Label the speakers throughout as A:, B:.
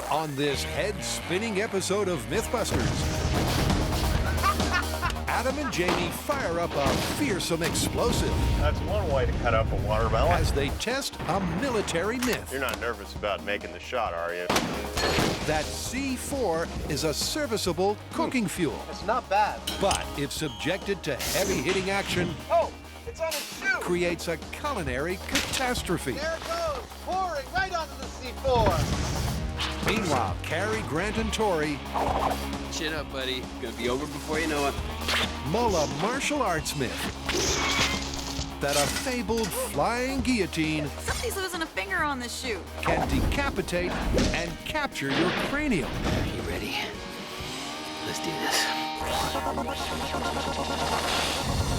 A: on this head-spinning episode of MythBusters. Adam and Jamie fire up a fearsome explosive.
B: That's one way to cut up a watermelon.
A: As they test a military myth.
B: You're not nervous about making the shot, are you?
A: That C4 is a serviceable cooking fuel.
C: It's not bad.
A: But if subjected to heavy-hitting action,
C: oh, it's on its shoe.
A: Creates a culinary catastrophe.
C: There it goes, pouring right onto the C4.
A: Meanwhile, Carrie, Grant, and Tori
D: chin up, buddy. Gonna be over before you know it.
A: mull a martial arts myth that a fabled flying guillotine
E: Somebody's losing a finger on this shoe.
A: can decapitate and capture your cranium.
D: You ready? Let's do this.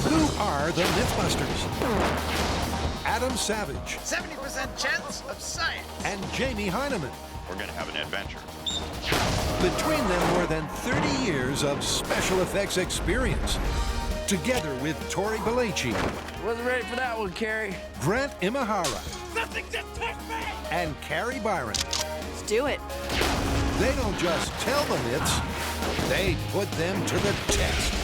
A: Who are the MythBusters? Adam Savage
C: 70% chance of science.
A: and Jamie Heineman.
B: We're gonna have an adventure.
A: Between them, more than 30 years of special effects experience. Together with Tori Belleci,
D: Wasn't ready for that one, Carrie.
A: Grant Imahara, and Carrie Byron.
E: Let's do it.
A: They don't just tell the myths, they put them to the test.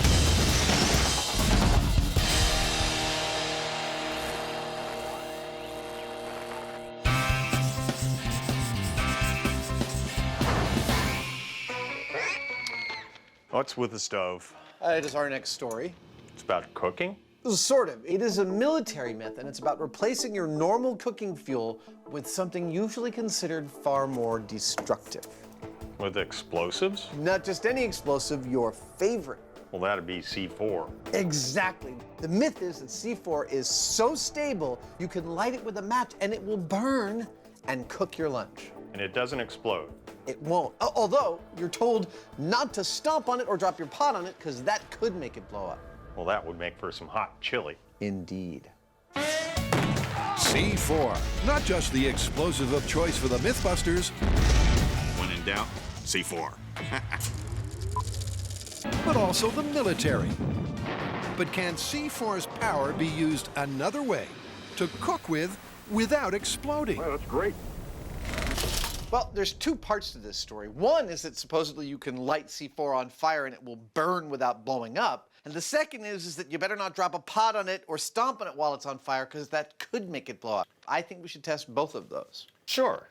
B: What's with the stove?
C: It is our next story.
B: It's about cooking?
C: Sort of. It is a military myth, and it's about replacing your normal cooking fuel with something usually considered far more destructive.
B: With explosives?
C: Not just any explosive, your favorite.
B: Well, that'd be C4.
C: Exactly. The myth is that C4 is so stable, you can light it with a match and it will burn and cook your lunch.
B: And it doesn't explode.
C: It won't. Although, you're told not to stomp on it or drop your pot on it, because that could make it blow up.
B: Well, that would make for some hot chili.
C: Indeed.
A: C4, not just the explosive of choice for the MythBusters,
F: When in doubt, C4.
A: but also the military. But can C4's power be used another way to cook with without exploding?
B: That's great.
C: Well, there's two parts to this story. One is that supposedly you can light C4 on fire and it will burn without blowing up. And the second is that you better not drop a pot on it or stomp on it while it's on fire, because that could make it blow up. I think we should test both of those.
B: Sure.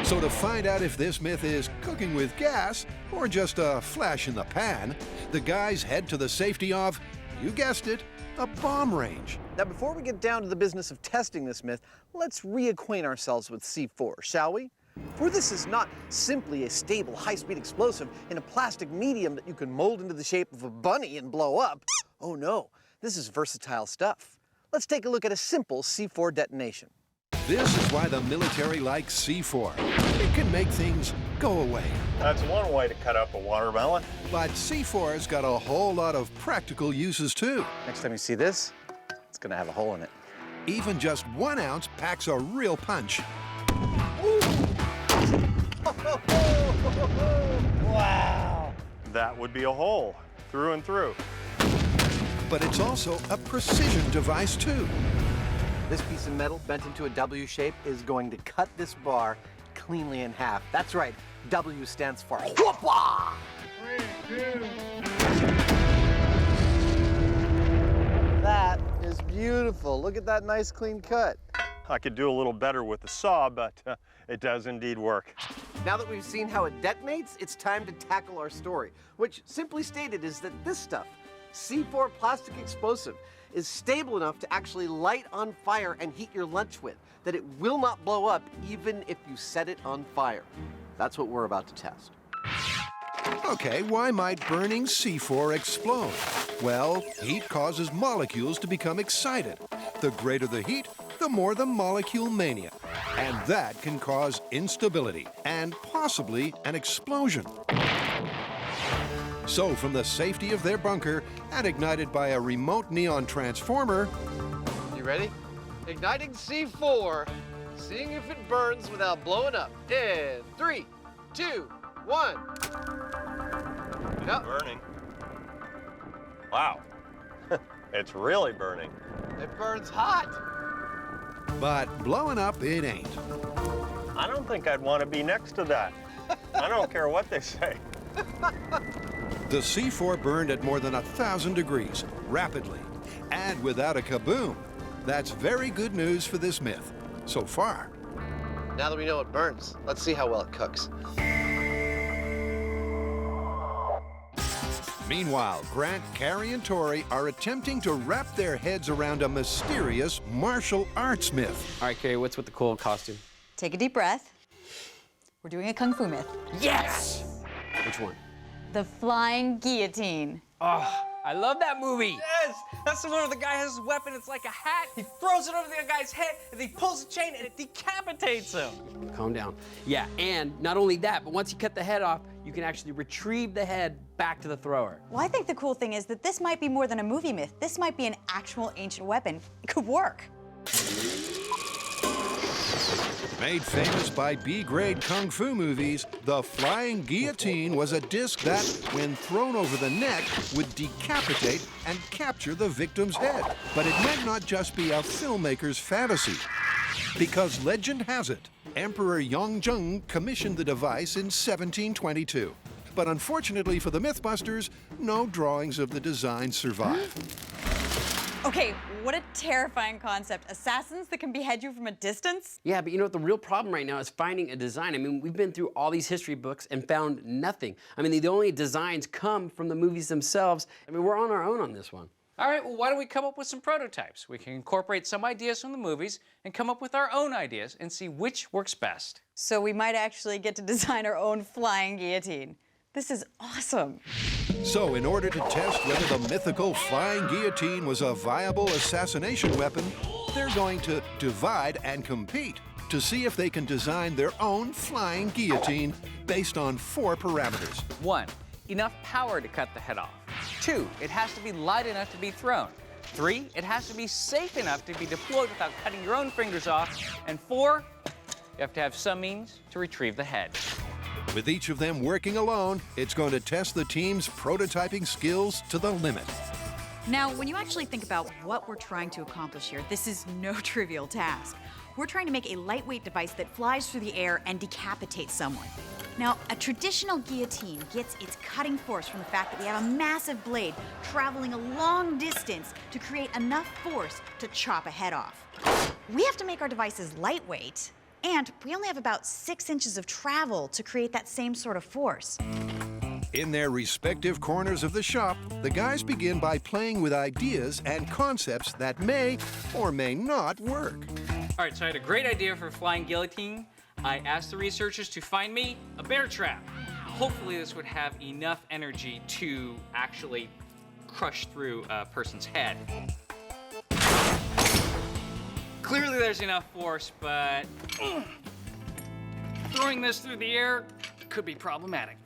A: So to find out if this myth is cooking with gas or just a flash in the pan, the guys head to the safety of, you guessed it, a bomb range.
C: Now, before we get down to the business of testing this myth, let's reacquaint ourselves with C4, shall we? For this is not simply a stable, high-speed explosive in a plastic medium that you can mold into the shape of a bunny and blow up. Oh no, this is versatile stuff. Let's take a look at a simple C4 detonation.
A: This is why the military likes C4. It can make things go away.
B: That's one way to cut up a watermelon.
A: But C4's got a whole lot of practical uses too.
C: Next time you see this, it's gonna have a hole in it.
A: Even just 1 ounce packs a real punch.
C: Wow!
B: That would be a hole, through and through.
A: But it's also a precision device too.
C: This piece of metal bent into a W shape is going to cut this bar cleanly in half. That's right, W stands for whoopah! That is beautiful. Look at that nice clean cut.
B: I could do a little better with the saw, but it does indeed work.
C: Now that we've seen how it detonates, it's time to tackle our story, which simply stated is that this stuff, C4 plastic explosive, is stable enough to actually light on fire and heat your lunch with, that it will not blow up even if you set it on fire. That's what we're about to test.
A: Okay, why might burning C4 explode? Well, heat causes molecules to become excited. The greater the heat, the more the molecule mania. And that can cause instability and possibly an explosion. So from the safety of their bunker and ignited by a remote neon transformer,
C: You ready? Igniting C4, seeing if it burns without blowing up. In 3, 2, 1. Yep.
B: Burning. Wow. It's really burning.
C: It burns hot.
A: but blowing up it ain't.
B: I don't think I'd want to be next to that. I don't care what they say.
A: The C4 burned at more than 1,000 degrees, rapidly, and without a kaboom. That's very good news for this myth, so far.
C: Now that we know it burns, let's see how well it cooks.
A: Meanwhile, Grant, Carrie, and Tori are attempting to wrap their heads around a mysterious martial arts myth.
D: All right, Carrie, what's with the cool costume?
E: Take a deep breath. We're doing a kung fu myth.
D: Yes! Which one?
E: The Flying Guillotine.
G: Oh, I love that movie. Yes, that's the one where the guy has his weapon. It's like a hat. He throws it over the other guy's head, and he pulls the chain, and it decapitates him.
D: Calm down. Yeah, and not only that, but once you cut the head off, you can actually retrieve the head back to the thrower.
E: Well, I think the cool thing is that this might be more than a movie myth. This might be an actual ancient weapon. It could work.
A: Made famous by B-grade kung fu movies, the Flying Guillotine was a disc that, when thrown over the neck, would decapitate and capture the victim's head. But it might not just be a filmmaker's fantasy, because legend has it, Emperor Yongjung commissioned the device in 1722. But unfortunately for the MythBusters, no drawings of the design survive.
E: Okay, what a terrifying concept. Assassins that can behead you from a distance?
D: Yeah, but you know what? The real problem right now is finding a design. I mean, we've been through all these history books and found nothing. I mean, the only designs come from the movies themselves. I mean, we're on our own on this one.
G: All right, well, why don't we come up with some prototypes? We can incorporate some ideas from the movies and come up with our own ideas and see which works best.
E: So we might actually get to design our own flying guillotine. This is awesome.
A: So in order to test whether the mythical Flying Guillotine was a viable assassination weapon, they're going to divide and compete to see if they can design their own Flying Guillotine based on 4 parameters.
G: 1, enough power to cut the head off. 2, it has to be light enough to be thrown. 3, it has to be safe enough to be deployed without cutting your own fingers off. And 4, you have to have some means to retrieve the head.
A: With each of them working alone, it's going to test the team's prototyping skills to the limit.
E: Now, when you actually think about what we're trying to accomplish here, this is no trivial task. We're trying to make a lightweight device that flies through the air and decapitates someone. Now, a traditional guillotine gets its cutting force from the fact that we have a massive blade traveling a long distance to create enough force to chop a head off. We have to make our devices lightweight, and we only have about 6 inches of travel to create that same sort of force.
A: In their respective corners of the shop, the guys begin by playing with ideas and concepts that may or may not work.
G: All right, so I had a great idea for a flying guillotine. I asked the researchers to find me a bear trap. Hopefully this would have enough energy to actually crush through a person's head. Clearly there's enough force, but throwing this through the air could be problematic.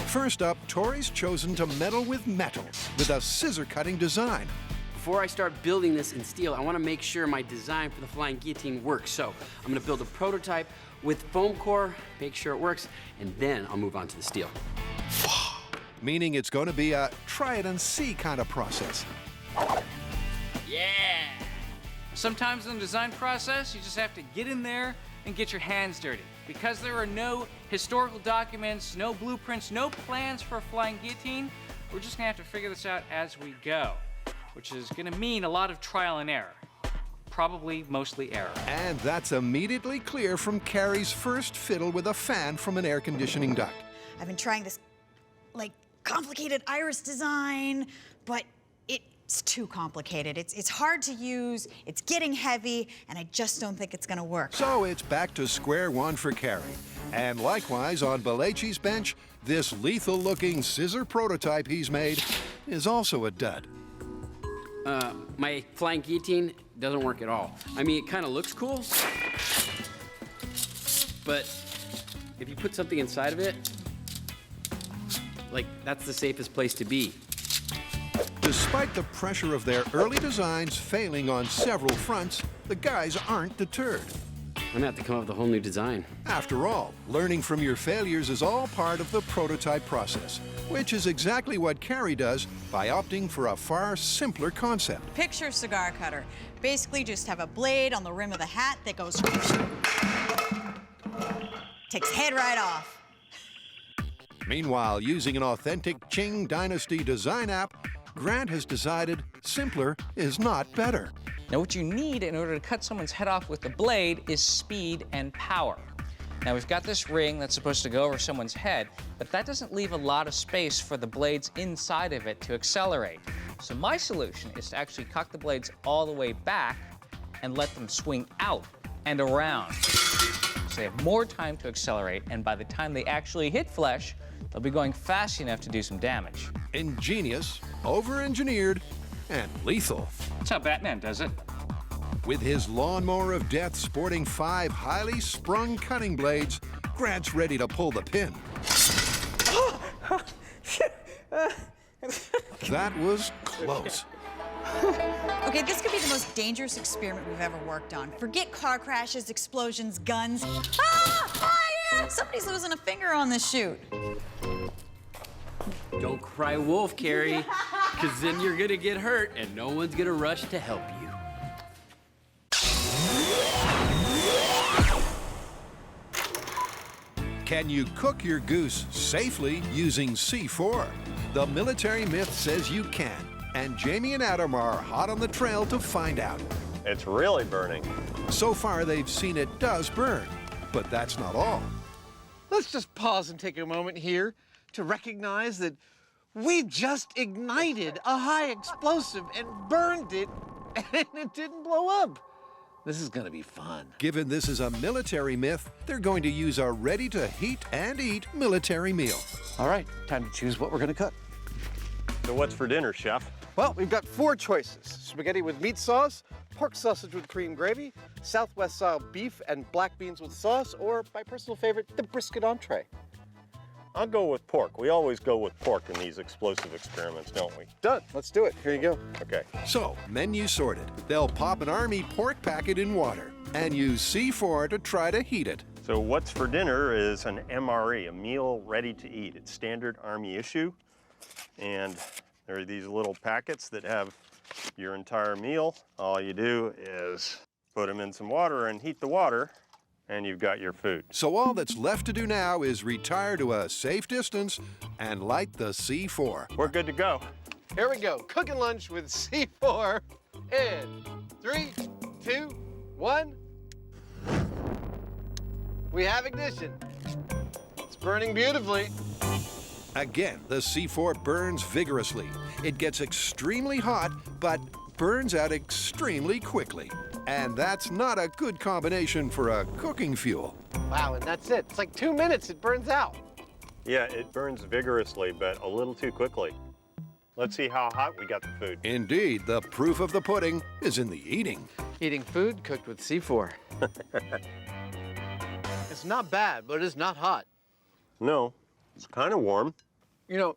A: First up, Tori's chosen to meddle with metal with a scissor-cutting design.
D: Before I start building this in steel, I want to make sure my design for the Flying Guillotine works. So I'm going to build a prototype with foam core, make sure it works, and then I'll move on to the steel.
A: Meaning it's going to be a try-it-and-see kind of process.
G: Yeah! Sometimes in the design process, you just have to get in there and get your hands dirty. Because there are no historical documents, no blueprints, no plans for a flying guillotine, we're just gonna have to figure this out as we go, which is gonna mean a lot of trial and error. Probably mostly error.
A: And that's immediately clear from Carrie's first fiddle with a fan from an air conditioning duct.
E: I've been trying this, complicated iris design, but it's too complicated. It's hard to use, it's getting heavy, and I just don't think it's gonna work.
A: So it's back to square one for Carrie. And likewise, on Belechi's bench, this lethal-looking scissor prototype he's made is also a dud.
D: My Flying Guillotine doesn't work at all. I mean, it kind of looks cool, but if you put something inside of it, that's the safest place to be.
A: Despite the pressure of their early designs failing on several fronts, the guys aren't deterred.
D: I'm gonna have to come up with a whole new design.
A: After all, learning from your failures is all part of the prototype process, which is exactly what Carrie does by opting for a far simpler concept.
E: Picture cigar cutter. Basically just have a blade on the rim of the hat that goes Takes head right off.
A: Meanwhile, using an authentic Qing Dynasty design app, Grant has decided simpler is not better.
G: Now, what you need in order to cut someone's head off with the blade is speed and power. Now, we've got this ring that's supposed to go over someone's head, but that doesn't leave a lot of space for the blades inside of it to accelerate. So my solution is to actually cock the blades all the way back and let them swing out and around. So they have more time to accelerate, and by the time they actually hit flesh, they'll be going fast enough to do some damage.
A: Ingenious, over-engineered, and lethal.
G: That's how Batman does it.
A: With his lawnmower of death sporting 5 highly sprung cutting blades, Grant's ready to pull the pin. That was close.
E: Okay, this could be the most dangerous experiment we've ever worked on. Forget car crashes, explosions, guns. Ah! Fire! Somebody's losing a finger on this shoot.
D: Don't cry wolf, Carrie, because then you're gonna get hurt and no one's gonna rush to help you.
A: Can you cook your goose safely using C4? The military myth says you can, and Jamie and Adam are hot on the trail to find out.
B: It's really burning.
A: So far, they've seen it does burn, but that's not all.
C: Let's just pause and take a moment here to recognize that we just ignited a high explosive and burned it, and it didn't blow up. This is gonna be fun.
A: Given this is a military myth, they're going to use a ready-to-heat and eat military meal.
C: All right, time to choose what we're gonna cook.
B: So what's for dinner, Chef?
C: Well, we've got 4 choices. Spaghetti with meat sauce, pork sausage with cream gravy, Southwest-style beef and black beans with sauce, or my personal favorite, the brisket entree.
B: I'll go with pork. We always go with pork in these explosive experiments, don't we?
C: Done, let's do it. Here you go.
B: Okay.
A: So, menu sorted. They'll pop an Army pork packet in water and use C4 to try to heat it.
B: So what's for dinner is an MRE, a meal ready to eat. It's standard Army issue. And there are these little packets that have your entire meal. All you do is put them in some water and heat the water, and you've got your food.
A: So all that's left to do now is retire to a safe distance and light the C4.
B: We're good to go.
C: Here we go, cooking lunch with C4 in 3, 2, 1. We have ignition. It's burning beautifully.
A: Again, the C4 burns vigorously. It gets extremely hot, but burns out extremely quickly. And that's not a good combination for a cooking fuel.
C: Wow, and that's it. It's like 2 minutes, it burns out.
B: Yeah, it burns vigorously, but a little too quickly. Let's see how hot we got the food.
A: Indeed, the proof of the pudding is in the eating.
C: Eating food cooked with C4. It's not bad, but it's not hot.
B: No, it's kind of warm.
C: You know,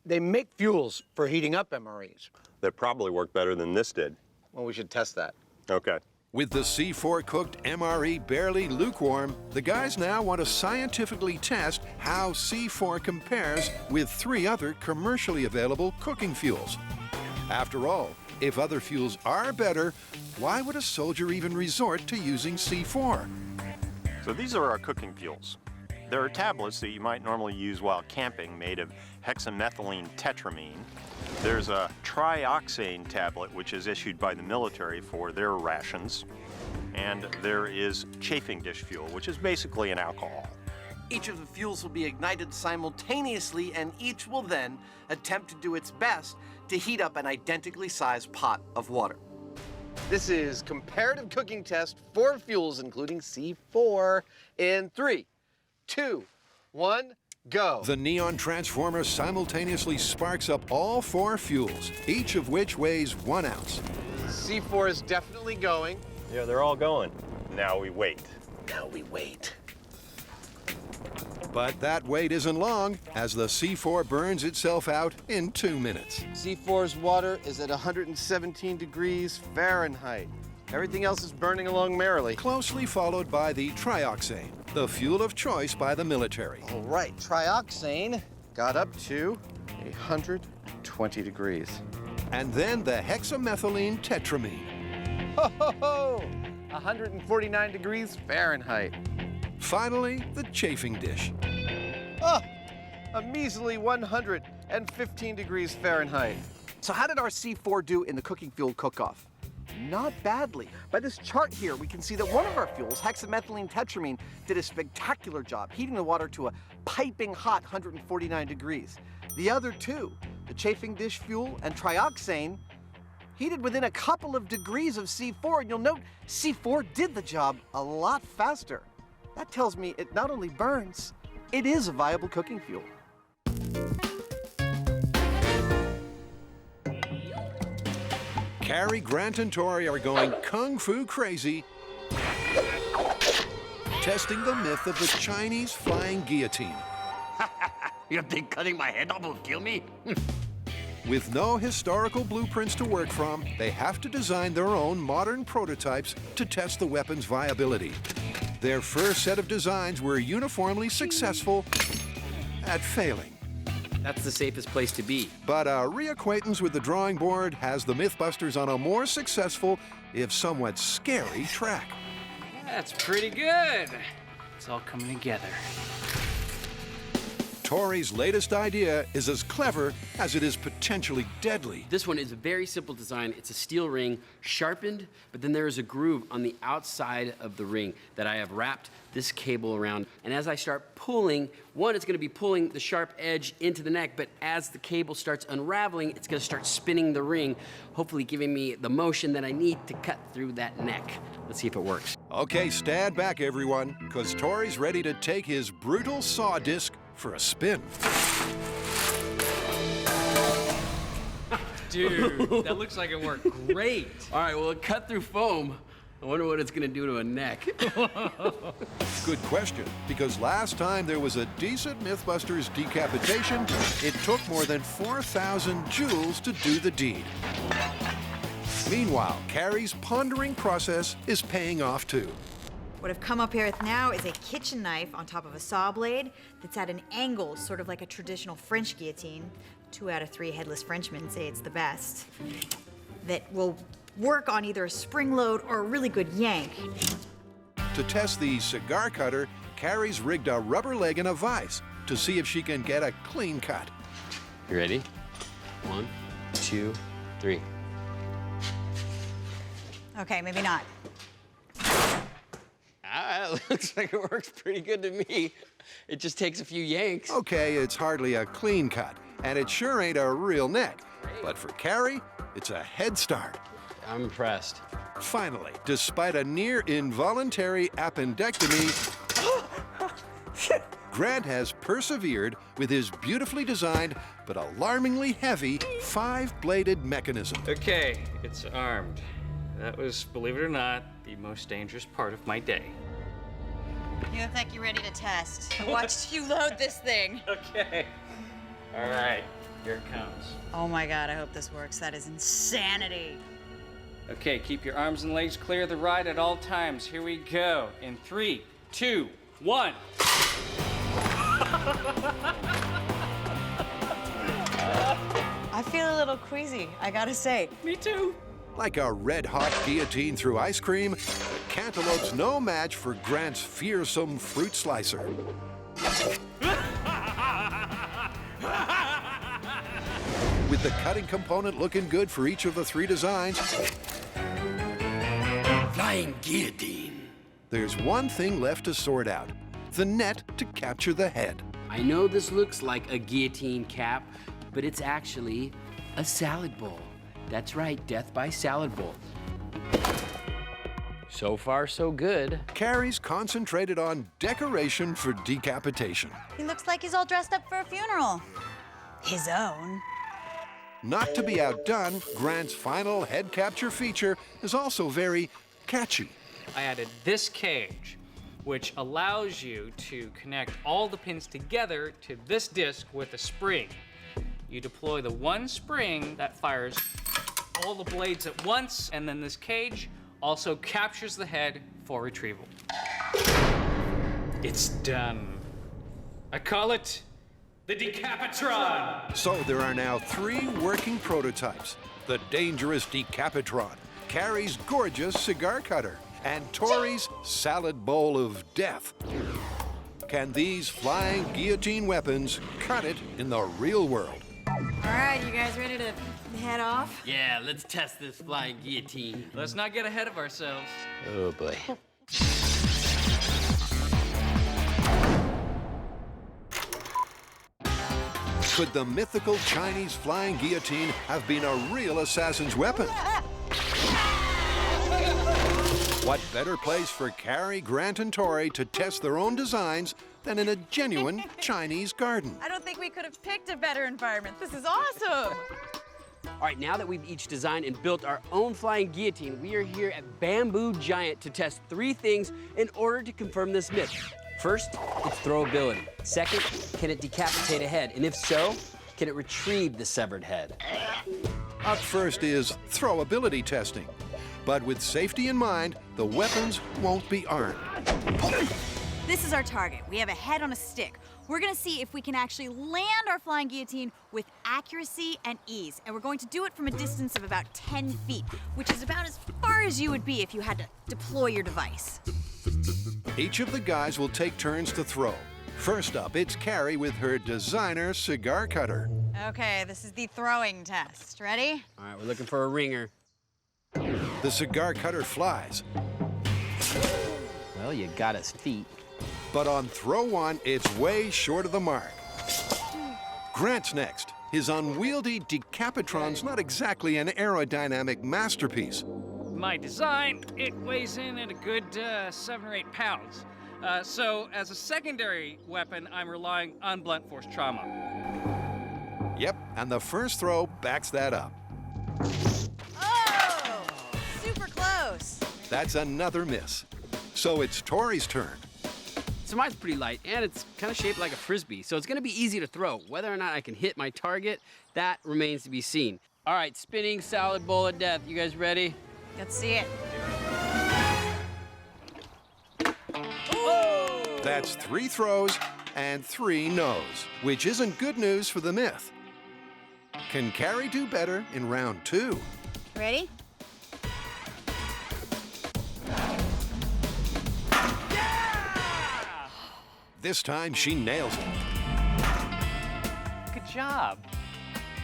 C: they make fuels for heating up MREs.
B: That probably worked better than this did.
C: Well, we should test that.
B: Okay.
A: With the C4 cooked MRE barely lukewarm, the guys now want to scientifically test how C4 compares with 3 other commercially available cooking fuels. After all, if other fuels are better, why would a soldier even resort to using C4?
B: So these are our cooking fuels. There are tablets that you might normally use while camping made of hexamethylene tetramine. There's a trioxane tablet, which is issued by the military for their rations. And there is chafing dish fuel, which is basically an alcohol.
C: Each of the fuels will be ignited simultaneously, and each will then attempt to do its best to heat up an identically sized pot of water. This is comparative cooking test 4 fuels, including C4, in 3, 2, 1, go.
A: The neon transformer simultaneously sparks up all 4 fuels, each of which weighs 1 ounce.
C: C4 is definitely going.
B: Yeah, they're all going. Now we wait.
C: Now we wait.
A: But that wait isn't long, as the C4 burns itself out in 2 minutes.
C: C4's water is at 117 degrees Fahrenheit. Everything else is burning along merrily.
A: Closely followed by the trioxane, the fuel of choice by the military.
C: All right, trioxane got up to 120 degrees.
A: And then the hexamethylene tetramine.
C: Ho, ho, ho! 149 degrees Fahrenheit.
A: Finally, the chafing dish.
C: Oh, a measly 115 degrees Fahrenheit. So how did our C4 do in the cooking fuel cook-off? Not badly. By this chart here, we can see that one of our fuels, hexamethylene tetramine, did a spectacular job, heating the water to a piping hot 149 degrees. The other two, the chafing dish fuel and trioxane, heated within a couple of degrees of C4, and you'll note C4 did the job a lot faster. That tells me it not only burns, it is a viable cooking fuel.
A: Carrie, Grant, and Tori are going kung fu crazy, testing the myth of the Chinese flying guillotine.
D: You think cutting my head off will kill me?
A: With no historical blueprints to work from, they have to design their own modern prototypes to test the weapon's viability. Their first set of designs were uniformly successful at failing.
D: That's the safest place to be.
A: But a reacquaintance with the drawing board has the MythBusters on a more successful, if somewhat scary, track.
G: That's pretty good. It's all coming together.
A: Tori's latest idea is as clever as it is potentially deadly.
D: This one is a very simple design. It's a steel ring, sharpened, but then there is a groove on the outside of the ring that I have wrapped this cable around. And as I start pulling, one, it's gonna be pulling the sharp edge into the neck, but as the cable starts unraveling, it's gonna start spinning the ring, hopefully giving me the motion that I need to cut through that neck. Let's see if it works.
A: Okay, stand back, everyone, because Tori's ready to take his brutal saw disc for a spin.
G: Dude, that looks like it worked great.
D: All right, well, it cut through foam. I wonder what it's gonna do to a neck.
A: Good question, because last time there was a decent MythBusters decapitation, it took more than 4,000 joules to do the deed. Meanwhile, Carrie's pondering process is paying off too.
E: What I've come up here with now is a kitchen knife on top of a saw blade that's at an angle, sort of like a traditional French guillotine. 2 out of 3 headless Frenchmen say it's the best. That will work on either a spring load or a really good yank.
A: To test the cigar cutter, Carrie's rigged a rubber leg in a vise to see if she can get a clean cut.
D: You ready? 1, 2, 3.
E: Okay, maybe not.
D: It looks like it works pretty good to me. It just takes a few yanks.
A: Okay, it's hardly a clean cut, and it sure ain't a real neck. But for Carrie, it's a head start.
D: I'm impressed.
A: Finally, despite a near involuntary appendectomy, Grant has persevered with his beautifully designed but alarmingly heavy 5-bladed mechanism.
G: Okay, it's armed. That was, believe it or not, the most dangerous part of my day.
E: You look like you're ready to test. I watched you load this thing.
G: Okay. All right, here it comes.
E: Oh my God, I hope this works. That is insanity.
G: Okay, keep your arms and legs clear of the ride at all times. Here we go. In 3, 2, 1.
E: I feel a little queasy, I gotta say.
G: Me too.
A: Like a red-hot guillotine through ice cream, the cantaloupe's no match for Grant's fearsome fruit slicer. With the cutting component looking good for each of the 3 designs,
D: Flying Guillotine.
A: there's one thing left to sort out: the net to capture the head.
D: I know this looks like a guillotine cap, but it's actually a salad bowl. That's right, death by salad bowl. So far, so good.
A: Carrie's concentrated on decoration for decapitation.
E: He looks like he's all dressed up for a funeral. His own.
A: Not to be outdone, Grant's final head capture feature is also very catchy.
G: I added this cage, which allows you to connect all the pins together to this disc with a spring. You deploy the one spring that fires all the blades at once, and then this cage also captures the head for retrieval. It's done. I call it the Decapitron.
A: So there are now 3 working prototypes: the dangerous Decapitron, Carrie's gorgeous cigar cutter, and Tori's salad bowl of death. Can these flying guillotine weapons cut it in the real world?
E: All right, you guys ready to head off?
D: Yeah, let's test this flying guillotine.
G: Let's not get ahead of ourselves.
D: Oh, boy.
A: Could the mythical Chinese flying guillotine have been a real assassin's weapon? What better place for Carrie, Grant, and Tori to test their own designs than in a genuine Chinese garden?
E: I don't think we could have picked a better environment. This is awesome.
D: All right, now that we've each designed and built our own flying guillotine, we are here at Bamboo Giant to test 3 things in order to confirm this myth. First, its throwability. Second, can it decapitate a head? And if so, can it retrieve the severed head?
A: Up first is throwability testing. But with safety in mind, the weapons won't be armed.
E: This is our target. We have a head on a stick. We're gonna see if we can actually land our flying guillotine with accuracy and ease. And we're going to do it from a distance of about 10 feet, which is about as far as you would be if you had to deploy your device.
A: Each of the guys will take turns to throw. First up, it's Carrie with her designer cigar cutter.
E: Okay, this is the throwing test. Ready?
D: All right, we're looking for a ringer.
A: The cigar cutter flies,
D: Well, you got us feet.
A: but on throw 1, it's way short of the mark. Grant's next. His unwieldy Decapitron's not exactly an aerodynamic masterpiece.
G: My design, it weighs in at a good 7 or 8 pounds. So as a secondary weapon, I'm relying on blunt force trauma.
A: Yep, and the first throw backs that up.
E: Oh, super close.
A: That's another miss. So it's Tori's turn.
D: So mine's pretty light, and it's kind of shaped like a Frisbee, so it's gonna be easy to throw. Whether or not I can hit my target, that remains to be seen. All right, spinning salad bowl of death. You guys ready?
E: Let's see it.
A: That's 3 throws and 3 no's, which isn't good news for the myth. Can Carrie do better in round 2?
E: Ready?
A: This time she nails it.
G: Good job.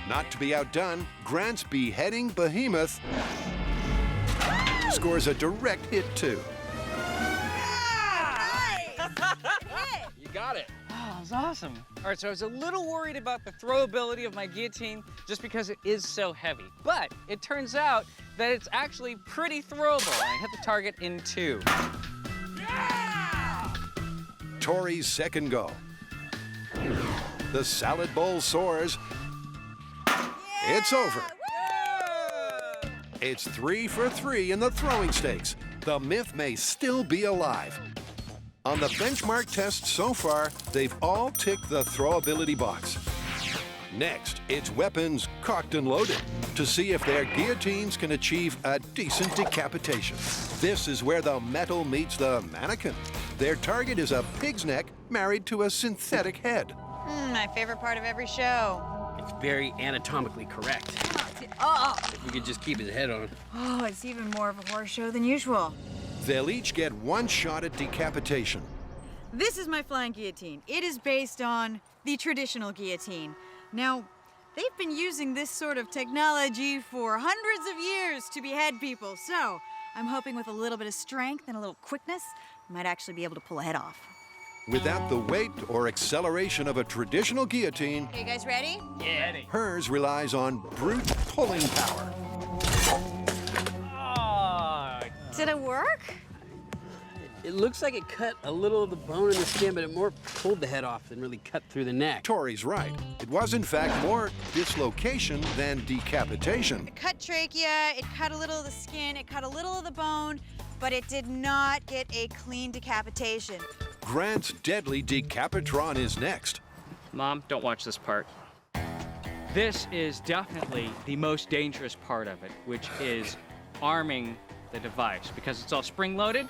A: Not to be outdone, Grant's beheading behemoth scores a direct hit too.
D: You got it.
G: Oh, that was awesome. All right, so I was a little worried about the throwability of my guillotine just because it is so heavy. But it turns out that it's actually pretty throwable. I hit the target in 2.
A: Tori's second go. The salad bowl soars. It's over. It's 3 for 3 in the throwing stakes. The myth may still be alive. On the benchmark tests so far, they've all ticked the throwability box. Next, it's weapons cocked and loaded to see if their guillotines can achieve a decent decapitation. This is where the metal meets the mannequin. Their target is a pig's neck married to a synthetic head.
E: My favorite part of every show.
D: It's very anatomically correct.
E: Oh,
D: If we could just keep his head on.
E: oh, it's even more of a horror show than usual.
A: They'll each get 1 shot at decapitation.
E: This is my flying guillotine. It is based on the traditional guillotine. Now, they've been using this sort of technology for hundreds of years to behead people, so I'm hoping with a little bit of strength and a little quickness, I might actually be able to pull a head off.
A: Without the weight or acceleration of a traditional guillotine,
E: Okay, you guys ready?
G: Yeah. Ready.
A: hers relies on brute pulling power.
G: Oh,
E: Did it work?
D: It looks like it cut a little of the bone in the skin, but it more pulled the head off than really cut through the neck.
A: Tori's right. It was, in fact, more dislocation than decapitation.
E: It cut trachea, it cut a little of the skin, it cut a little of the bone, but it did not get a clean decapitation.
A: Grant's deadly Decapitron is next.
G: Mom, don't watch this part. This is definitely the most dangerous part of it, which is arming the device, because it's all spring-loaded.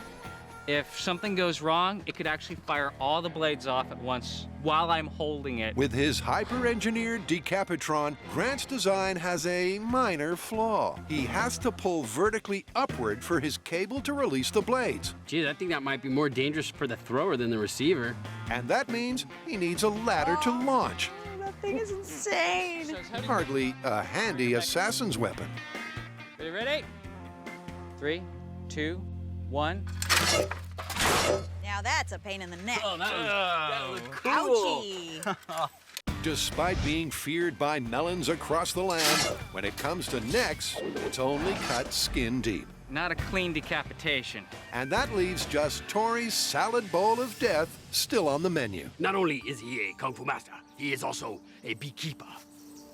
G: If something goes wrong, it could actually fire all the blades off at once while I'm holding it.
A: With his hyper-engineered Decapitron, Grant's design has a minor flaw. He has to pull vertically upward for his cable to release the blades.
D: Geez, I think that might be more dangerous for the thrower than the receiver.
A: And that means he needs a ladder to launch.
E: That thing is insane.
A: Hardly a handy assassin's weapon.
G: Ready? 3, 2, 1.
E: Now that's a pain in the neck.
D: Oh, that was cool.
E: Ouchie.
A: Despite being feared by melons across the land, when it comes to necks, it's only cut skin deep.
G: Not a clean decapitation.
A: And that leaves just Tori's salad bowl of death still on the menu.
D: Not only is he a kung fu master, he is also a beekeeper.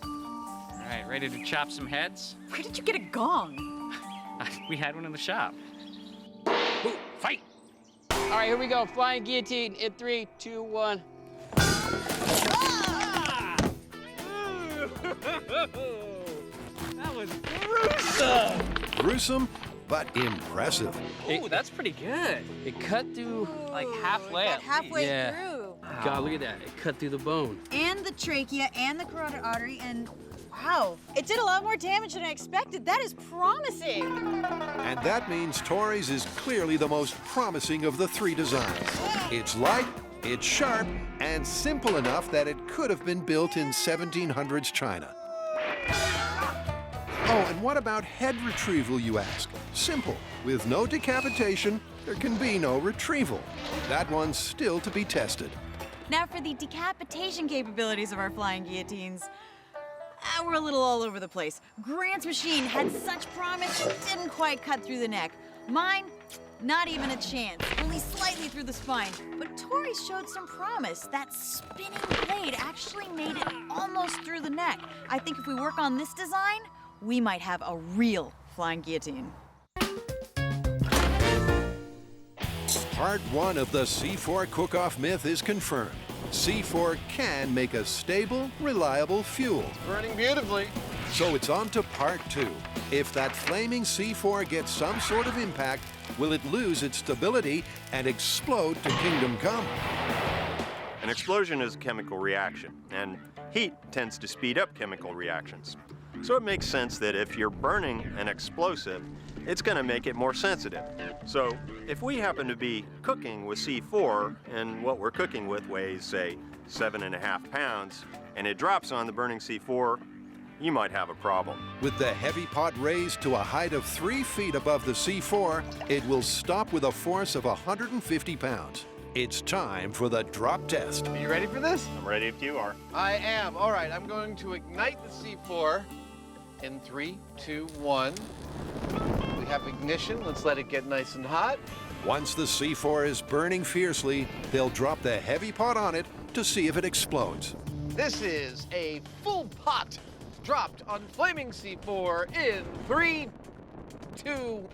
G: All right, ready to chop some heads?
E: Where did you get a gong?
G: We had one in the shop.
D: Ooh, fight! All right, here we go. Flying Guillotine in 3, 2, 1.
G: That was gruesome!
A: Gruesome, but impressive.
G: Ooh, that's pretty good.
D: It cut through.
G: Like halfway
E: Got
G: at least.
E: halfway
D: Yeah.
E: through.
D: God, look at that. It cut through the bone.
E: And the trachea and the carotid artery and wow, it did a lot more damage than I expected. That is promising.
A: And that means Tori's is clearly the most promising of the three designs. It's light, it's sharp, and simple enough that it could have been built in 1700s China. Oh, and what about head retrieval, you ask? Simple. With no decapitation, there can be no retrieval. That one's still to be tested.
E: Now for the decapitation capabilities of our flying guillotines. We're a little all over the place. Grant's machine had such promise, it didn't quite cut through the neck. Mine, not even a chance, only slightly through the spine. But Tori showed some promise. That spinning blade actually made it almost through the neck. I think if we work on this design, we might have a real flying guillotine.
A: Part 1 of the C4 cook-off myth is confirmed. C4 can make a stable, reliable fuel.
C: Burning beautifully.
A: So it's on to part 2. If that flaming C4 gets some sort of impact, will it lose its stability and explode to kingdom come?
B: An explosion is a chemical reaction, and heat tends to speed up chemical reactions. So it makes sense that if you're burning an explosive, it's going to make it more sensitive. So if we happen to be cooking with C4, and what we're cooking with weighs, say, 7.5 pounds, and it drops on the burning C4, you might have a problem.
A: With the heavy pot raised to a height of 3 feet above the C4, it will stop with a force of 150 pounds. It's time for the drop test.
C: Are you ready for this?
B: I'm ready if you are.
C: I am. All right, I'm going to ignite the C4 in 3, 2, 1. We have ignition. Let's let it get nice and hot.
A: Once the C4 is burning fiercely, they'll drop the heavy pot on it to see if it explodes.
C: This is a full pot dropped on flaming C4 in 3, 2,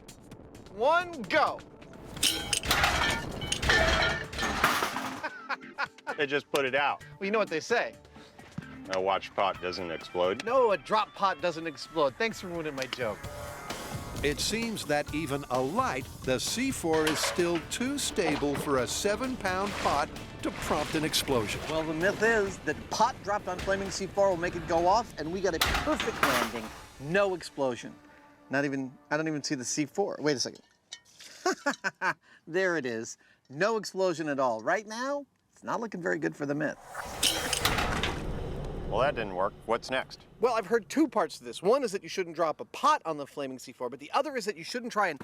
C: 1, go.
B: They just put it out.
C: Well, you know what they say.
B: A watch pot doesn't explode.
C: No, a drop pot doesn't explode. Thanks for ruining my joke.
A: It seems that even alight, the C4 is still too stable for a 7-pound pot to prompt an explosion.
C: Well, the myth is that pot dropped on flaming C4 will make it go off, and we got a perfect landing. No explosion. I don't even see the C4. Wait a second. There it is. No explosion at all. Right now, it's not looking very good for the myth.
B: Well, that didn't work. What's next?
C: Well, I've heard two parts to this. One is that you shouldn't drop a pot on the flaming C4, but the other is that you shouldn't try and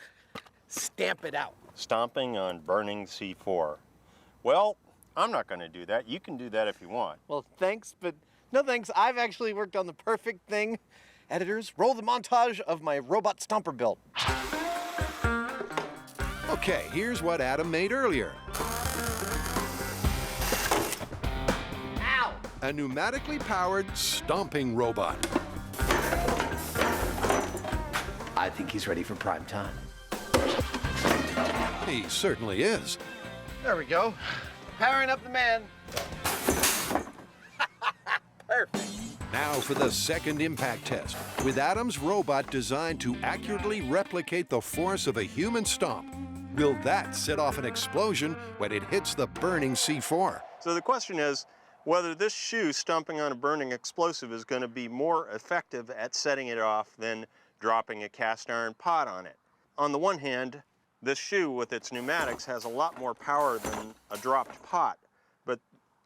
C: stamp it out.
B: Stomping on burning C4. Well, I'm not going to do that. You can do that if you want.
C: Well, thanks, but no thanks. I've actually worked on the perfect thing. Editors, roll the montage of my robot stomper build.
A: Okay, here's what Adam made earlier.
C: Ow!
A: A pneumatically powered stomping robot.
C: I think he's ready for prime time.
A: He certainly is.
C: There we go. Powering up the man. Perfect.
A: Now for the second impact test, with Adam's robot designed to accurately replicate the force of a human stomp. Will that set off an explosion when it hits the burning C4?
B: So the question is whether this shoe stomping on a burning explosive is going to be more effective at setting it off than dropping a cast iron pot on it. On the one hand, this shoe with its pneumatics has a lot more power than a dropped pot. But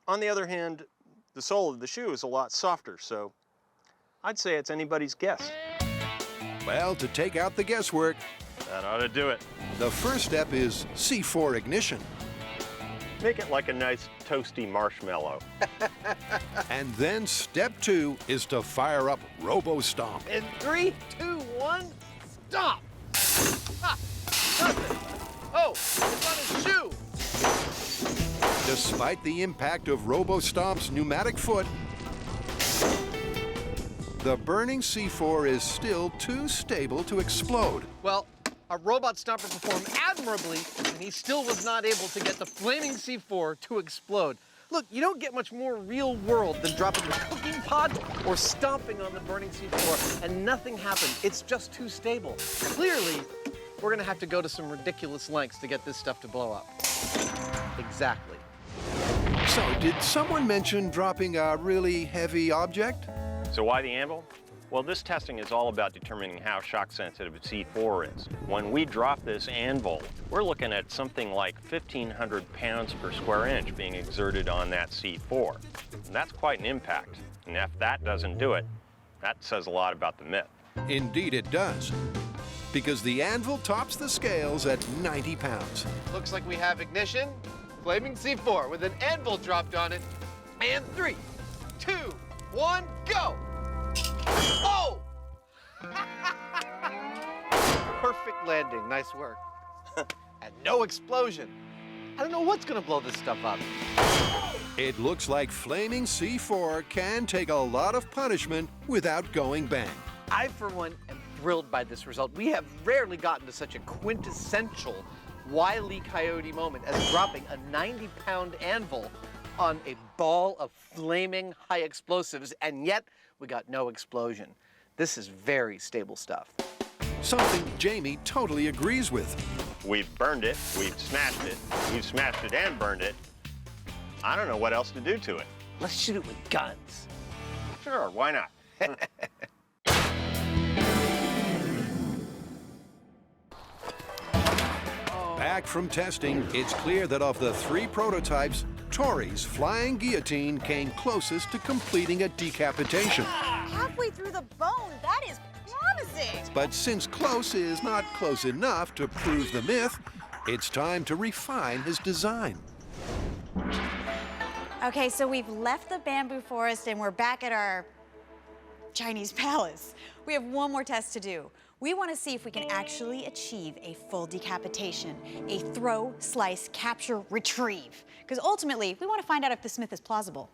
B: on the other hand, the sole of the shoe is a lot softer, so I'd say it's anybody's guess.
A: Well, to take out the guesswork,
B: That ought to do it.
A: the first step is C4 ignition.
B: Make it like a nice toasty marshmallow.
A: And then step 2 is to fire up Robo Stomp.
C: In 3, 2, 1, stop! Ah, nothing. Oh, it's on his shoe.
A: Despite the impact of Robo Stomp's pneumatic foot, the burning C4 is still too stable to explode.
C: Well, our robot stomper performed admirably, and he still was not able to get the flaming C4 to explode. Look, you don't get much more real world than dropping the cooking pot or stomping on the burning C4, and nothing happened. It's just too stable. Clearly, we're gonna have to go to some ridiculous lengths to get this stuff to blow up. Exactly.
A: So, did someone mention dropping a really heavy object?
B: So why the anvil? Well, this testing is all about determining how shock sensitive a C4 is. When we drop this anvil, we're looking at something like 1,500 pounds per square inch being exerted on that C4. And that's quite an impact. And if that doesn't do it, that says a lot about the myth.
A: Indeed it does, because the anvil tops the scales at 90 pounds.
C: Looks like we have ignition, flaming C4 with an anvil dropped on it, and 3, 2, 1, go! Oh! Perfect landing, nice work. And no explosion. I don't know what's gonna blow this stuff up.
A: It looks like flaming C4 can take a lot of punishment without going bang.
C: I, for one, am thrilled by this result. We have rarely gotten to such a quintessential Wile E. Coyote moment as dropping a 90-pound anvil on a ball of flaming high explosives, and yet we got no explosion. This is very stable stuff.
A: Something Jamie totally agrees with.
B: We've burned it, we've smashed it and burned it. I don't know what else to do to it.
C: Let's shoot it with guns.
B: Sure, why not?
A: Back from testing, it's clear that of the 3 prototypes, Tori's Flying Guillotine came closest to completing a decapitation.
E: Halfway through the bone, that is promising.
A: But since close is not close enough to prove the myth, it's time to refine his design.
E: Okay, so we've left the bamboo forest and we're back at our Chinese palace. We have one more test to do. We want to see if we can actually achieve a full decapitation, a throw, slice, capture, retrieve. Because ultimately, we want to find out if this myth is plausible.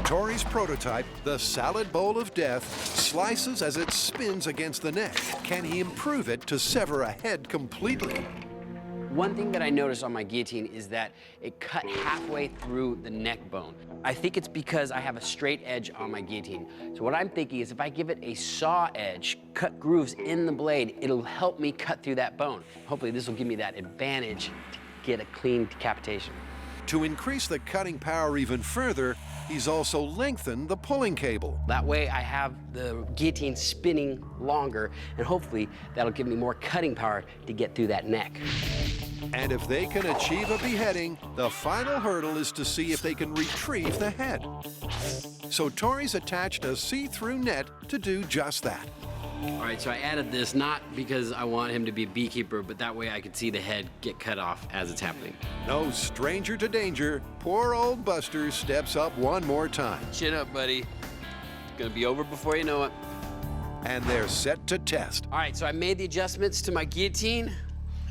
A: Tori's prototype, the salad bowl of death, slices as it spins against the neck. Can he improve it to sever a head completely?
D: One thing that I noticed on my guillotine is that it cut halfway through the neck bone. I think it's because I have a straight edge on my guillotine. So what I'm thinking is if I give it a saw edge, cut grooves in the blade, it'll help me cut through that bone. Hopefully this will give me that advantage to get a clean decapitation.
A: To increase the cutting power even further, he's also lengthened the pulling cable.
D: That way I have the guillotine spinning longer, and hopefully that'll give me more cutting power to get through that neck.
A: And if they can achieve a beheading, the final hurdle is to see if they can retrieve the head. So Tori's attached a see-through net to do just that.
D: All right, so I added this not because I want him to be a beekeeper, but that way I could see the head get cut off as it's happening.
A: No stranger to danger, poor old Buster steps up one more time.
D: Chin up, buddy. It's gonna be over before you know it.
A: And they're set to test.
D: All right, so I made the adjustments to my guillotine.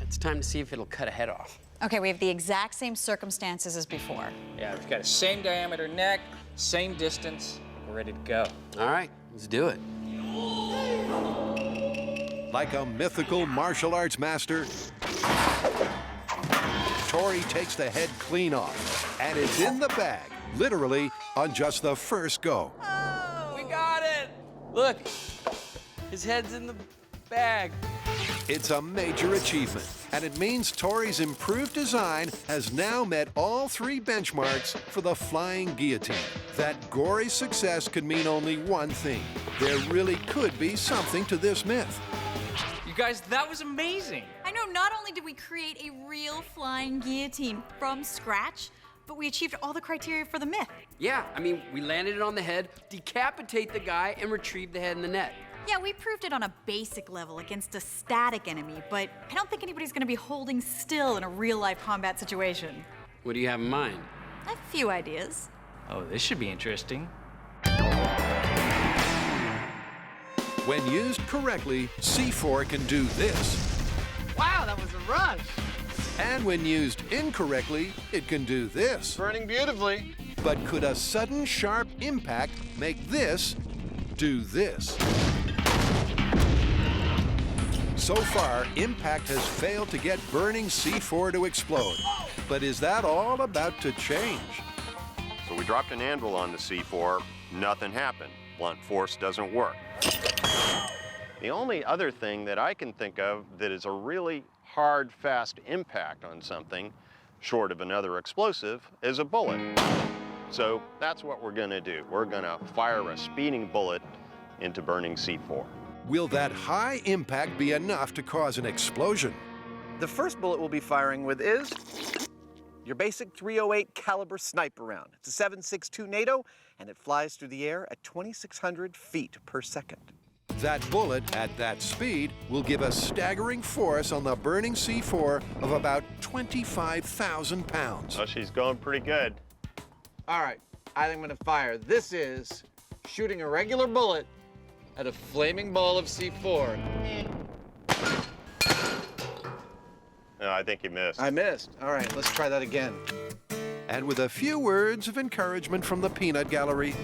D: It's time to see if it'll cut a head off.
E: Okay, we have the exact same circumstances as before.
G: Yeah, we've got a same diameter neck, same distance. We're ready to go.
D: All right, let's do it.
A: Like a mythical martial arts master, Tori takes the head clean off, and it's in the bag, literally on just the first go.
D: Oh, we got it! Look, his head's in the bag.
A: It's a major achievement, And it means Tori's improved design has now met all 3 benchmarks for the Flying Guillotine. That gory success could mean only one thing. There really could be something to this myth.
G: You guys, that was amazing.
E: I know not only did we create a real flying guillotine from scratch, but we achieved all the criteria for the myth.
D: Yeah, I mean, we landed it on the head, decapitate the guy, and retrieve the head in the net.
E: Yeah, we proved it on a basic level against a static enemy, but I don't think anybody's gonna be holding still in a real-life combat situation.
D: What do you have in mind?
E: A few ideas.
G: Oh, this should be interesting.
A: When used correctly, C4 can do this.
C: Wow, that was a rush.
A: And when used incorrectly, it can do this.
C: Burning beautifully.
A: But could a sudden sharp impact make this do this? So far, impact has failed to get burning C4 to explode. But is that all about to change?
B: So we dropped an anvil on the C4, nothing happened. Blunt force doesn't work. The only other thing that I can think of that is a really hard, fast impact on something, short of another explosive, is a bullet. So that's what we're gonna do. We're gonna fire a speeding bullet into burning C4.
A: Will that high impact be enough to cause an explosion?
C: The first bullet we'll be firing with is your basic .308 caliber sniper round. It's a 7.62 NATO, and it flies through the air at 2,600 feet per second.
A: That bullet at that speed will give a staggering force on the burning C4 of about 25,000 pounds.
B: Oh, she's going pretty good.
C: All right, I think I'm gonna fire. This is shooting a regular bullet at a flaming ball of C4.
B: No, I think you missed.
C: I missed. All right, let's try that again.
A: And with a few words of encouragement from the peanut gallery,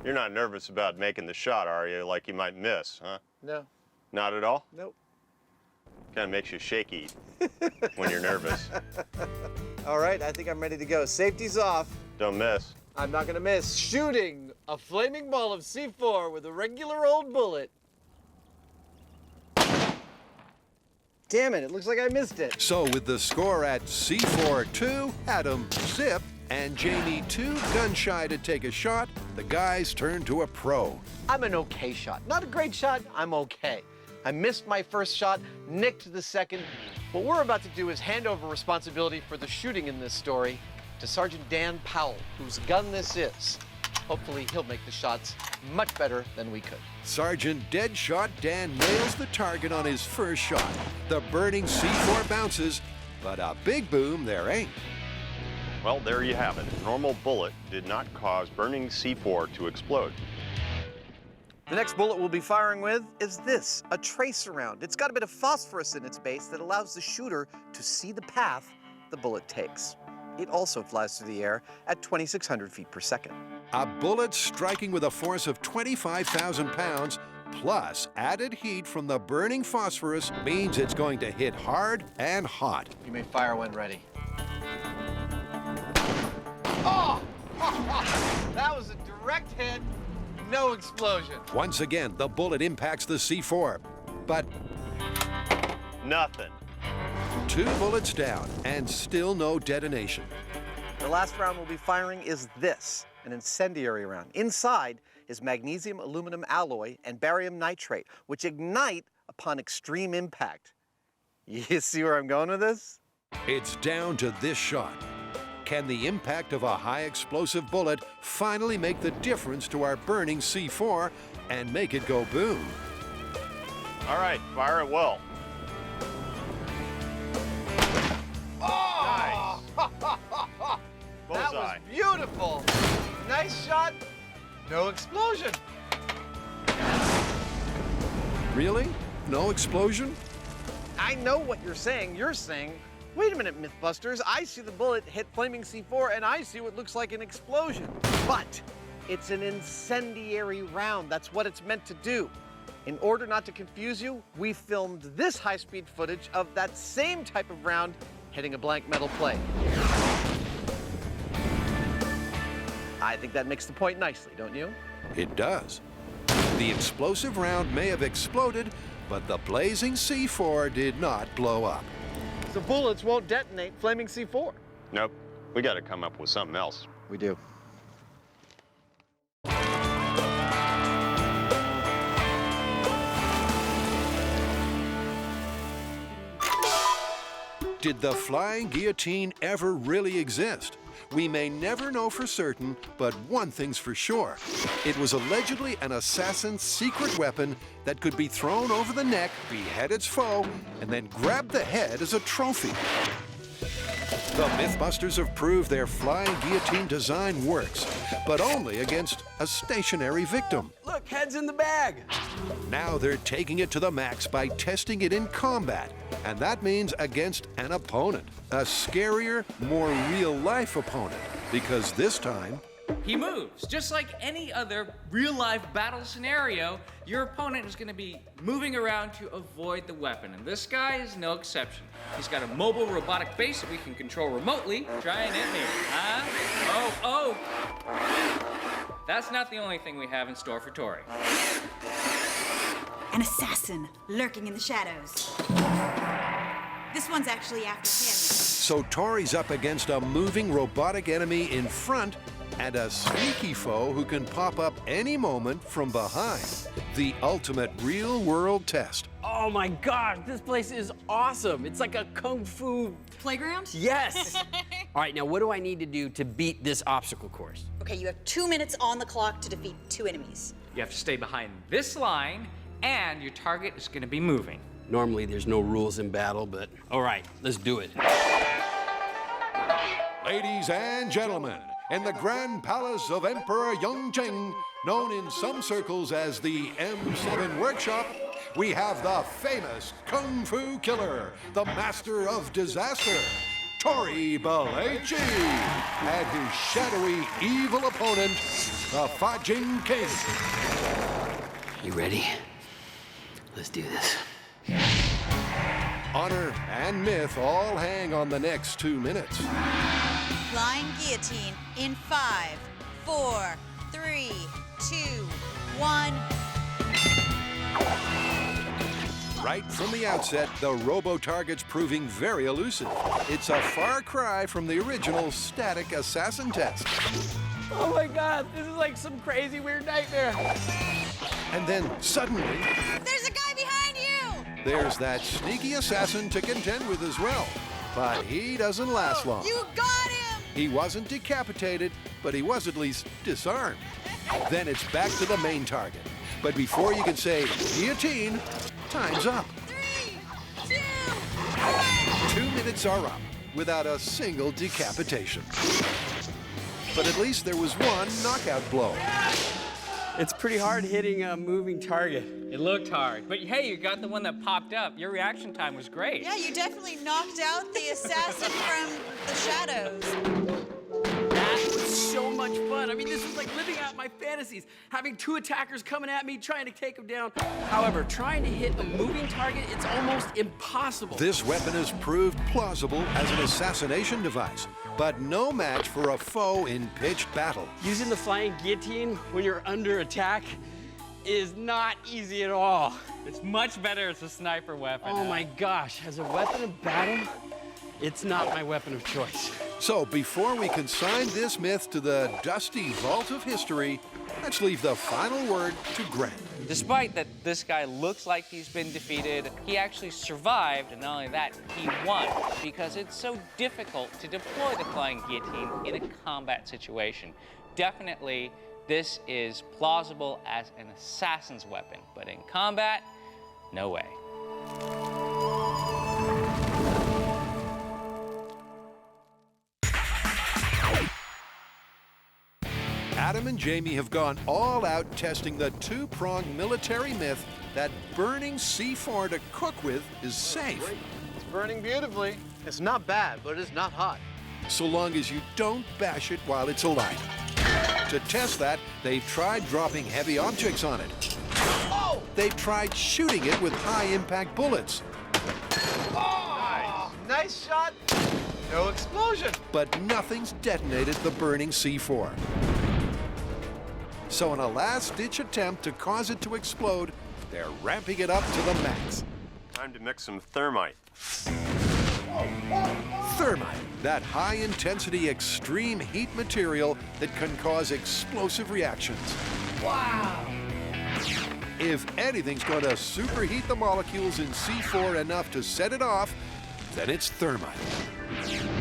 B: You're not nervous about making the shot, are you? Like you might miss, huh?
C: No,
B: Not at all?
C: nope.
B: Kind of makes you shaky when you're nervous.
C: All right, I think I'm ready to go. Safety's off.
B: Don't miss.
C: I'm not gonna miss. Shooting a flaming ball of C4 with a regular old bullet. Damn it, it looks like I missed it.
A: so with the score at C4 2, Adam zip, and Jamie too gun shy to take a shot, the guys turn to a pro.
C: I'm an okay shot. Not a great shot, I'm okay. I missed my first shot, nicked the second. What we're about to do is hand over responsibility for the shooting in this story to Sergeant Dan Powell, whose gun this is. Hopefully he'll make the shots much better than we could.
A: Sergeant Deadshot Dan nails the target on his first shot. The burning C4 bounces, but a big boom there ain't.
B: Well, there you have it. A normal bullet did not cause burning C4 to explode.
C: The next bullet we'll be firing with is this, a tracer round. It's got a bit of phosphorus in its base that allows the shooter to see the path the bullet takes. It also flies through the air at 2,600 feet per second.
A: A bullet striking with a force of 25,000 pounds, plus added heat from the burning phosphorus, means it's going to hit hard and hot.
C: You may fire when ready. Oh! That was a direct hit, no explosion.
A: Once again, the bullet impacts the C4, but
B: Nothing.
A: 2 bullets down and still no detonation.
C: The last round we'll be firing is this, an incendiary round. Inside is magnesium aluminum alloy and barium nitrate, which ignite upon extreme impact. You see where I'm going with this?
A: It's down to this shot. Can the impact of a high explosive bullet finally make the difference to our burning C4 and make it go boom?
B: All right, fire it well.
C: Oh!
B: Nice.
C: That was
B: Bullseye.
C: beautiful. Nice shot, no explosion.
A: Really? No explosion?
C: I know what you're saying. You're saying, wait a minute, MythBusters. I see the bullet hit flaming C4 and I see what looks like an explosion. But it's an incendiary round. That's what it's meant to do. In order not to confuse you, we filmed this high-speed footage of that same type of round hitting a blank metal plate. I think that makes the point nicely, don't you?
A: It does. The explosive round may have exploded, but the blazing C4 did not blow up.
C: So bullets won't detonate flaming C4.
B: Nope. We got to come up with something else.
C: We do.
A: Did the Flying Guillotine ever really exist? We may never know for certain, but one thing's for sure. It was allegedly an assassin's secret weapon that could be thrown over the neck, behead its foe, and then grab the head as a trophy. The MythBusters have proved their Flying Guillotine design works, but only against a stationary victim.
D: Look, head's in the bag.
A: Now they're taking it to the max by testing it in combat, and that means against an opponent. A scarier, more real-life opponent, because this time,
G: He moves. Just like any other real-life battle scenario, your opponent is going to be moving around to avoid the weapon, and this guy is no exception. He's got a mobile robotic base that we can control remotely. Try and hit me. Huh? Oh. That's not the only thing we have in store for Tori.
E: An assassin lurking in the shadows. This one's actually after him.
A: so Tori's up against a moving robotic enemy in front and a sneaky foe who can pop up any moment from behind. The ultimate real-world test.
D: Oh my gosh, this place is awesome. It's like a kung fu.
E: Playground?
D: Yes. All right, now what do I need to do to beat this obstacle course?
H: Okay, you have 2 minutes on the clock to defeat 2 enemies.
G: You have to stay behind this line, and your target is going to be moving.
D: Normally there's no rules in battle, but all right, let's do it.
A: Ladies and gentlemen, in the Grand Palace of Emperor Yongcheng, known in some circles as the M7 Workshop, we have the famous Kung Fu Killer, the Master of Disaster, Tori Belleci, and his shadowy, evil opponent, the Fajing King.
D: You ready? Let's do this.
A: Honor and myth all hang on the next 2 minutes.
H: Flying Guillotine in 5, 4, 3, 2, 1.
A: Right from the outset, the robo-target's proving very elusive. It's a far cry from the original static assassin test.
D: Oh my God, this is like some crazy weird nightmare.
A: And then suddenly,
H: There's a guy behind you!
A: there's that sneaky assassin to contend with as well. But he doesn't last long.
H: You got him!
A: He wasn't decapitated, but he was at least disarmed. Then it's back to the main target. But before you can say guillotine, time's up.
H: 3, 2, 1.
A: 2 minutes are up without a single decapitation. But at least there was one knockout blow.
D: It's pretty hard hitting a moving target.
G: It looked hard, but hey, you got the one that popped up. Your reaction time was great.
H: Yeah, you definitely knocked out the assassin from the shadows.
D: That was so much fun. I mean, this was like living out my fantasies, having two attackers coming at me, trying to take them down. However, trying to hit a moving target, it's almost impossible.
A: This weapon has proved plausible as an assassination device, but no match for a foe in pitched battle.
D: Using the Flying Guillotine when you're under attack is not easy at all.
G: It's much better as a sniper weapon.
D: Oh my gosh, as a weapon of battle, it's not my weapon of choice.
A: So before we consign this myth to the dusty vault of history, let's leave the final word to Grant.
G: Despite that this guy looks like he's been defeated, he actually survived, and not only that, he won, because it's so difficult to deploy the Flying Guillotine in a combat situation. Definitely, this is plausible as an assassin's weapon, but in combat, no way.
A: Adam and Jamie have gone all out testing the two-pronged military myth that burning C4 to cook with is safe,
C: It's burning beautifully. It's not bad, but it's not hot.
A: so long as you don't bash it while it's alight. To test that, they've tried dropping heavy objects on it.
C: Oh!
A: They've tried shooting it with high-impact bullets,
C: Oh! Nice shot. No explosion.
A: but nothing's detonated the burning C4. So in a last-ditch attempt to cause it to explode, they're ramping it up to the max.
B: Time to mix some thermite.
A: Thermite, that high-intensity extreme heat material that can cause explosive reactions.
I: Wow!
A: If anything's going to superheat the molecules in C4 enough to set it off, then it's thermite.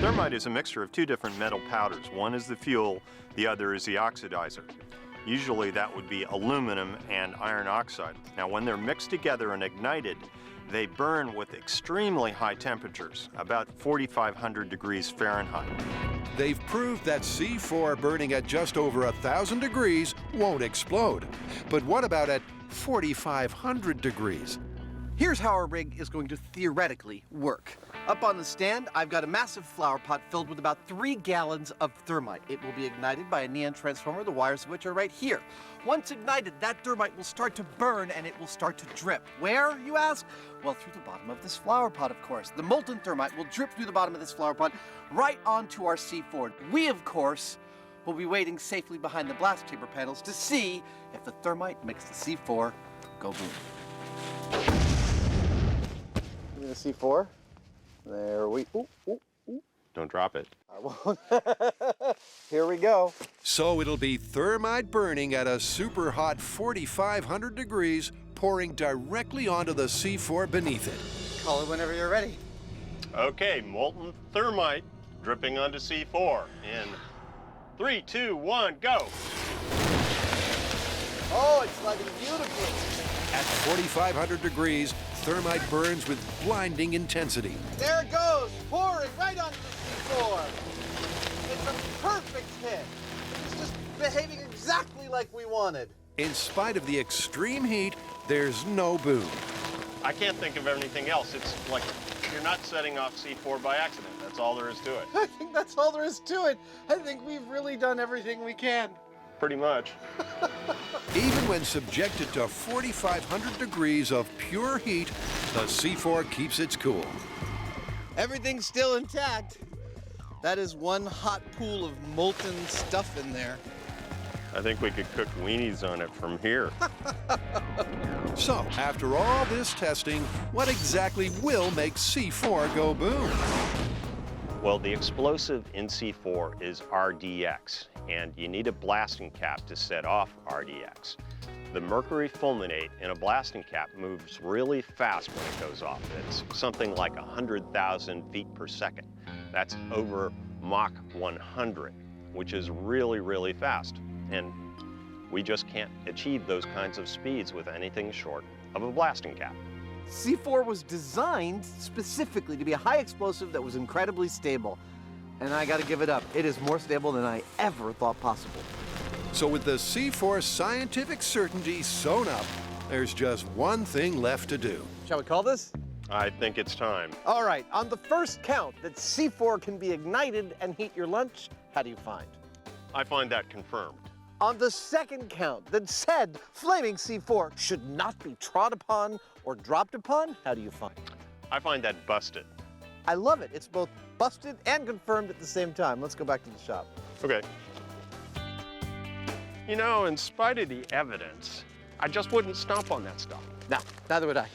B: Thermite is a mixture of two different metal powders. One is the fuel, the other is the oxidizer. Usually that would be aluminum and iron oxide. Now when they're mixed together and ignited, they burn with extremely high temperatures, about 4,500 degrees Fahrenheit.
A: They've proved that C4 burning at just over 1,000 degrees won't explode. But what about at 4,500 degrees?
C: Here's how our rig is going to theoretically work. Up on the stand, I've got a massive flower pot filled with about 3 gallons of thermite. It will be ignited by a neon transformer, the wires of which are right here. Once ignited, that thermite will start to burn and it will start to drip. Where, you ask? Well, through the bottom of this flower pot, of course. The molten thermite will drip through the bottom of this flower pot right onto our C4. We, of course, will be waiting safely behind the blast chamber panels to see if the thermite makes the C4 go boom. The C4. There we,
B: Don't drop it.
C: I won't. Here we go.
A: So it'll be thermite burning at a super hot 4,500 degrees, pouring directly onto the C4 beneath it.
C: Call it whenever you're ready.
B: Okay, molten thermite dripping onto C4 in 3, 2, 1, go.
C: Oh, it's lighting beautifully.
A: At 4,500 degrees, thermite burns with blinding intensity.
C: There it goes, pouring right onto the C4. It's a perfect hit. It's just behaving exactly like we wanted.
A: In spite of the extreme heat, there's no boom.
B: I can't think of anything else. It's like you're not setting off C4 by accident. That's all there is to it.
C: I think that's all there is to it. I think we've really done everything we can.
B: Pretty much.
A: Even when subjected to 4,500 degrees of pure heat, the C4 keeps its cool.
C: Everything's still intact. That is one hot pool of molten stuff in there.
B: I think we could cook weenies on it from here.
A: So, after all this testing, what exactly will make C4 go boom?
B: Well, the explosive in C4 is RDX, and you need a blasting cap to set off RDX. The mercury fulminate in a blasting cap moves really fast when it goes off. It's something like 100,000 feet per second. That's over Mach 100, which is really, really fast. And we just can't achieve those kinds of speeds with anything short of a blasting cap.
C: C4 was designed specifically to be a high explosive that was incredibly stable. And I gotta give it up. It is more stable than I ever thought possible.
A: So with the C4 scientific certainty sewn up, there's just one thing left to do.
C: Shall we call this?
B: I think it's time.
C: All right, on the first count that C4 can be ignited and heat your lunch, how do you find?
B: I find that confirmed.
C: On the second count that said flaming C4 should not be trod upon or dropped upon, how do you find?
B: I find that busted.
C: I love it. It's both busted and confirmed at the same time. Let's go back to the shop.
B: Okay. You know, in spite of the evidence, I just wouldn't stomp on that stuff.
C: No, neither would I.